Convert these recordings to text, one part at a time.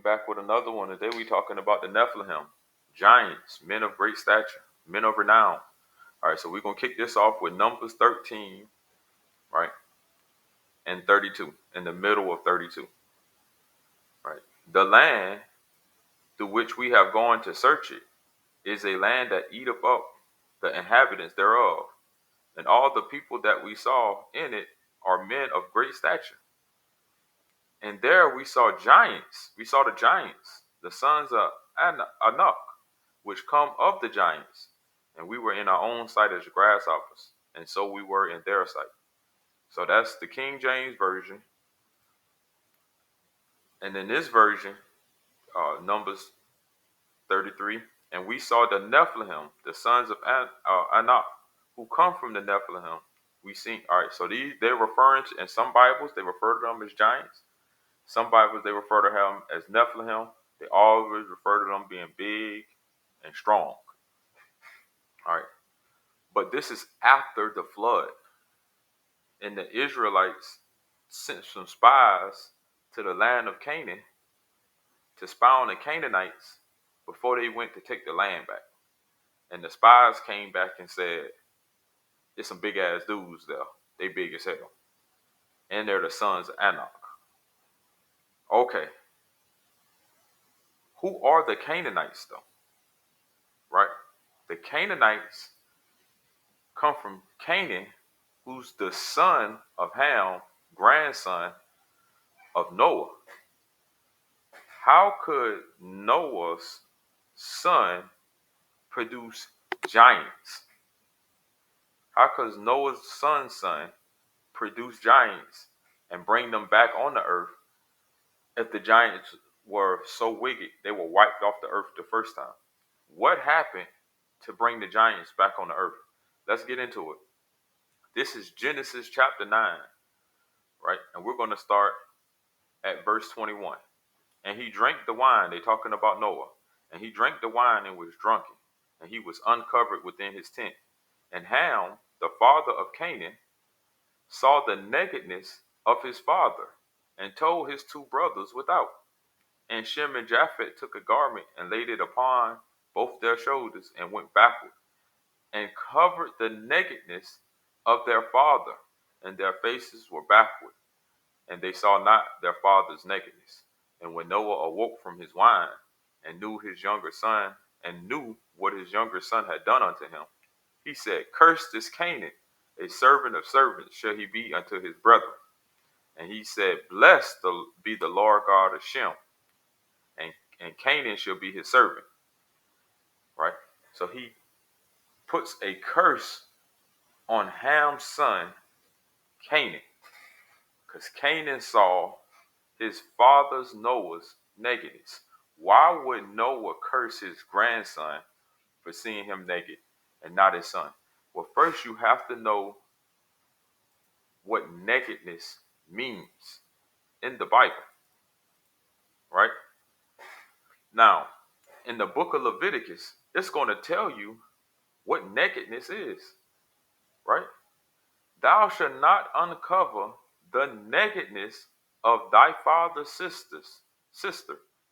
back with another one. Today we talking about the Nephilim, giants, men of great stature, men of renown. All right, so we're going to kick this off with Numbers 13, right, and 32, in the middle of 32. Right. The land through which we have gone to search it is a land that eateth up the inhabitants thereof, and all the people that we saw in it are men of great stature. And there we saw giants. We saw the giants, the sons of Anak, which come of the giants. And we were in our own sight as grasshoppers, and so we were in their sight. So that's the King James Version. And in this version, Numbers 33, and we saw the Nephilim, the sons of Anak, who come from the Nephilim. We see, all right, so they're referring to, in some Bibles, they refer to them as giants. Some Bibles, they refer to them as Nephilim. They always refer to them being big and strong. All right. But this is after the flood. And the Israelites sent some spies to the land of Canaan to spy on the Canaanites before they went to take the land back. And the spies came back and said, there's some big ass dudes there. They big as hell. And they're the sons of Anak. Okay. Who are the Canaanites though? Right? The Canaanites come from Canaan, who's the son of Ham, grandson of Noah. How could Noah's son produce giants? How could Noah's son's son produce giants and bring them back on the earth if the giants were so wicked they were wiped off the earth the first time? What happened to bring the giants back on the earth? Let's get into it. This is Genesis chapter 9, right? And we're going to start at verse 21. And he drank the wine. They're talking about Noah. And he drank the wine and was drunken. And he was uncovered within his tent. And Ham, the father of Canaan, saw the nakedness of his father and told his two brothers without. And Shem and Japheth took a garment and laid it upon both their shoulders and went backward and covered the nakedness of their father, and their faces were backward, and they saw not their father's nakedness. And when Noah awoke from his wine and knew what his younger son had done unto him, he said, cursed is Canaan, a servant of servants shall he be unto his brethren. And he said, blessed be the Lord God of Shem, and Canaan shall be his servant. Right? So he puts a curse on Ham's son, Canaan, because Canaan saw his father's Noah's nakedness. Why would Noah curse his grandson for seeing him naked and not his son? Well, first you have to know what nakedness means in the Bible, right? Now, in the book of Leviticus, it's going to tell you what nakedness is, right? Thou shalt not uncover the nakedness of thy father's sister.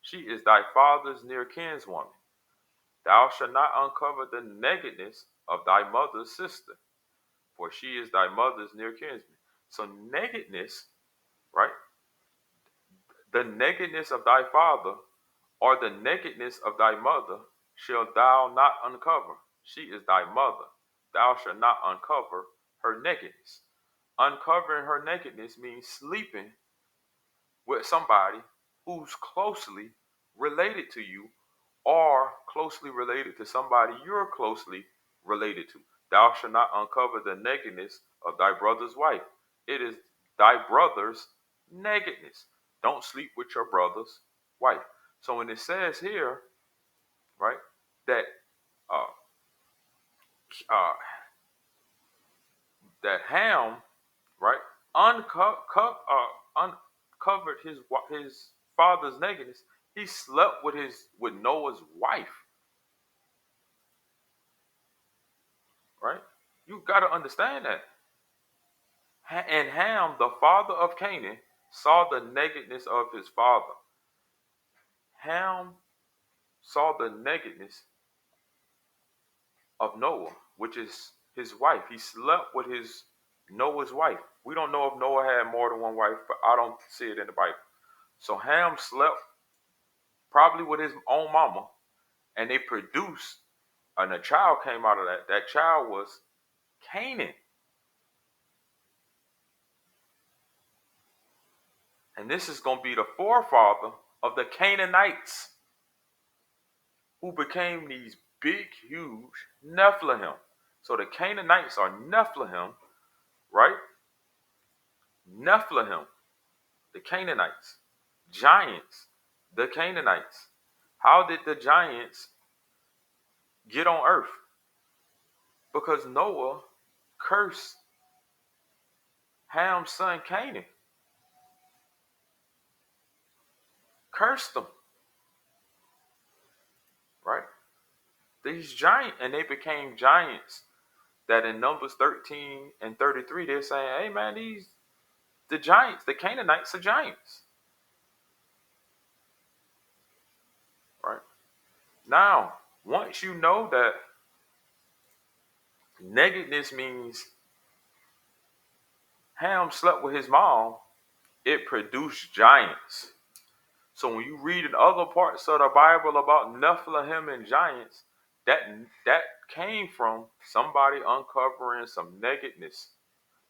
She is thy father's near kinswoman. Thou shalt not uncover the nakedness of thy mother's sister, for she is thy mother's near kinsman. So nakedness, right? The nakedness of thy father or the nakedness of thy mother shalt thou not uncover. She is thy mother. Thou shalt not uncover her nakedness. Uncovering her nakedness means sleeping with somebody who's closely related to you or closely related to somebody you're closely related to. Thou shalt not uncover the nakedness of thy brother's wife. It is thy brother's nakedness. Don't sleep with your brother's wife. So when it says here, right, that that Ham, right, uncovered his father's nakedness. He slept with Noah's wife, right? You got to understand that. And Ham, the father of Canaan, saw the nakedness of his father. Ham saw the nakedness of Noah, which is his wife. He slept with Noah's wife. We don't know if Noah had more than one wife, but I don't see it in the Bible. So Ham slept probably with his own mama, and they produced, and a child came out of that. That child was Canaan. And this is going to be the forefather of the Canaanites, who became these big, huge Nephilim. So the Canaanites are Nephilim, right? Nephilim, the Canaanites. Giants, the Canaanites. How did the giants get on earth? Because Noah cursed Ham's son Canaan. Cursed them, right? These giants, and they became giants that in Numbers 13 and 33, they're saying, hey man, the giants, the Canaanites are giants. Right? Now, once you know that nakedness means Ham slept with his mom, it produced giants. So when you read in other parts of the Bible about Nephilim and giants, that came from somebody uncovering some nakedness.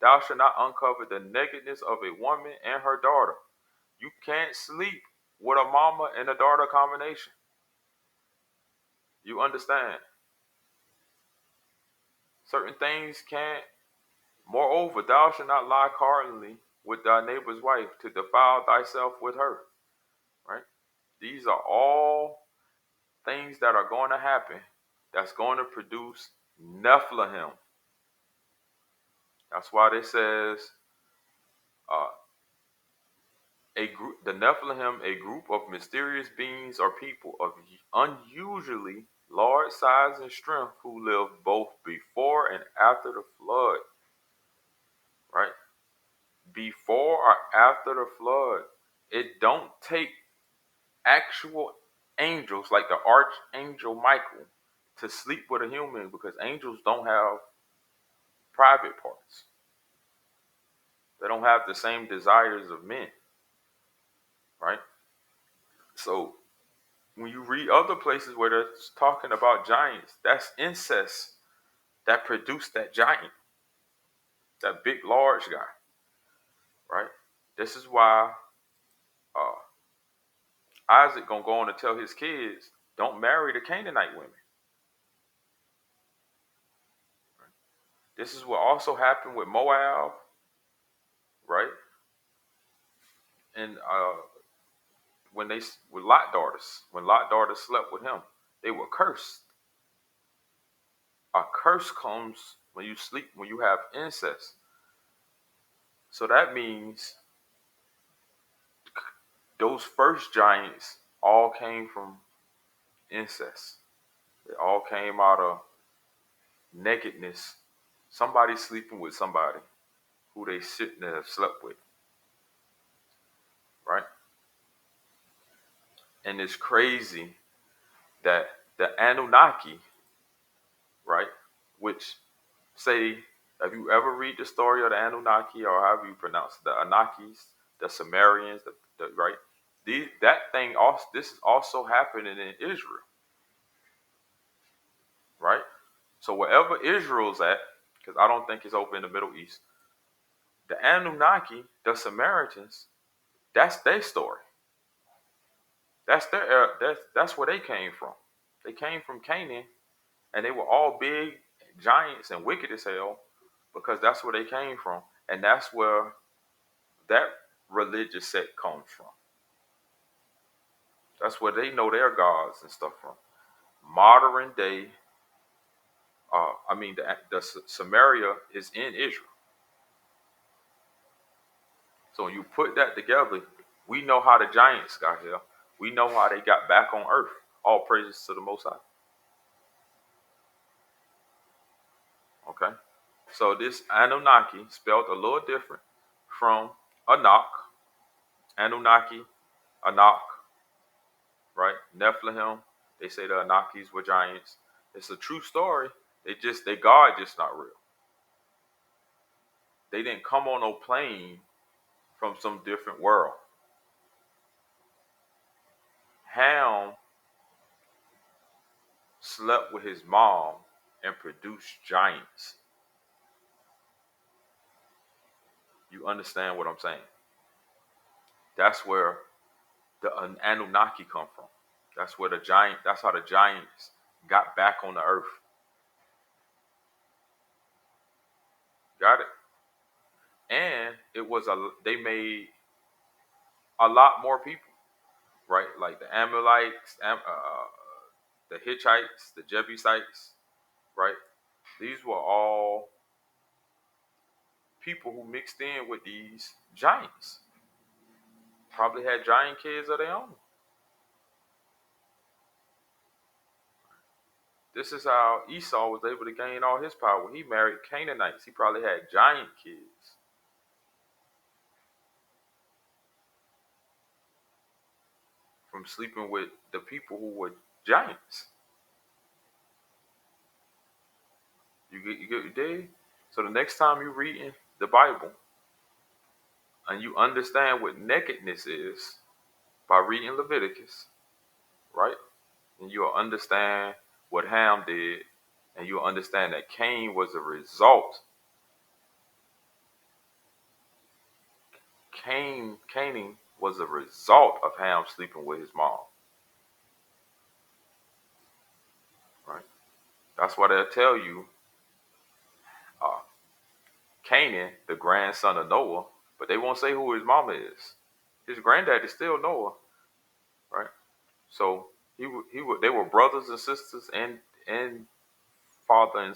Thou shalt not uncover the nakedness of a woman and her daughter. You can't sleep with a mama and a daughter combination. You understand? Certain things can't. Moreover, thou shalt not lie carnally with thy neighbor's wife to defile thyself with her. Right? These are all things that are going to happen that's going to produce Nephilim. That's why it says the Nephilim, a group of mysterious beings or people of unusually large size and strength who lived both before and after the flood. Right? Before or after the flood. It don't take actual angels like the archangel Michael to sleep with a human, because angels don't have private parts. They don't have the same desires of men, right? So when you read other places where they're talking about giants, that's incest that produced that giant, that big, large guy, right? This is why Isaac gonna go on to tell his kids, don't marry the Canaanite women. This is what also happened with Moab, right? And when Lot daughters slept with him, they were cursed. A curse comes when you sleep, when you have incest. So that means those first giants all came from incest. They all came out of nakedness. Somebody sleeping with somebody who they shouldn't have slept with, right? And it's crazy that the Anunnaki, right, which say, have you ever read the story of the Anunnaki, or however you pronounce it, the Anakis, the Sumerians, right? This is also happening in Israel, right? So wherever Israel's at, because I don't think it's over in the Middle East, the Anunnaki, the Samaritans, that's their story. That's that's where they came from. They came from Canaan, and they were all big giants and wicked as hell, because that's where they came from, and that's where that religious sect comes from. That's where they know their gods and stuff from. Modern day, the Samaria is in Israel. So when you put that together, we know how the giants got here. We know how they got back on earth. All praises to the Most High. Okay? So this Anunnaki, spelled a little different from Anak, Anunnaki, Anak, right? Nephilim. They say the Anakis were giants. It's a true story. They God just not real. They didn't come on no plane from some different world. Ham slept with his mom and produced giants. You understand what I'm saying? That's where the Anunnaki come from. That's how the giants got back on the earth. Got it? And they made a lot more people, right? Like the Amalekites, the Hittites, the Jebusites, right? These were all people who mixed in with these giants. Probably had giant kids of their own. This is how Esau was able to gain all his power. When he married Canaanites, he probably had giant kids. From sleeping with the people who were giants. You get your day? So the next time you're reading the Bible and you understand what nakedness is by reading Leviticus, right? And you'll understand what Ham did, and you'll understand that Cain was a result. Canaan was a result of Ham sleeping with his mom. Right? That's why they'll tell you uh, Canaan, the grandson of Noah, but they won't say who his mama is. His granddad is still Noah, right? So they were brothers and sisters and father and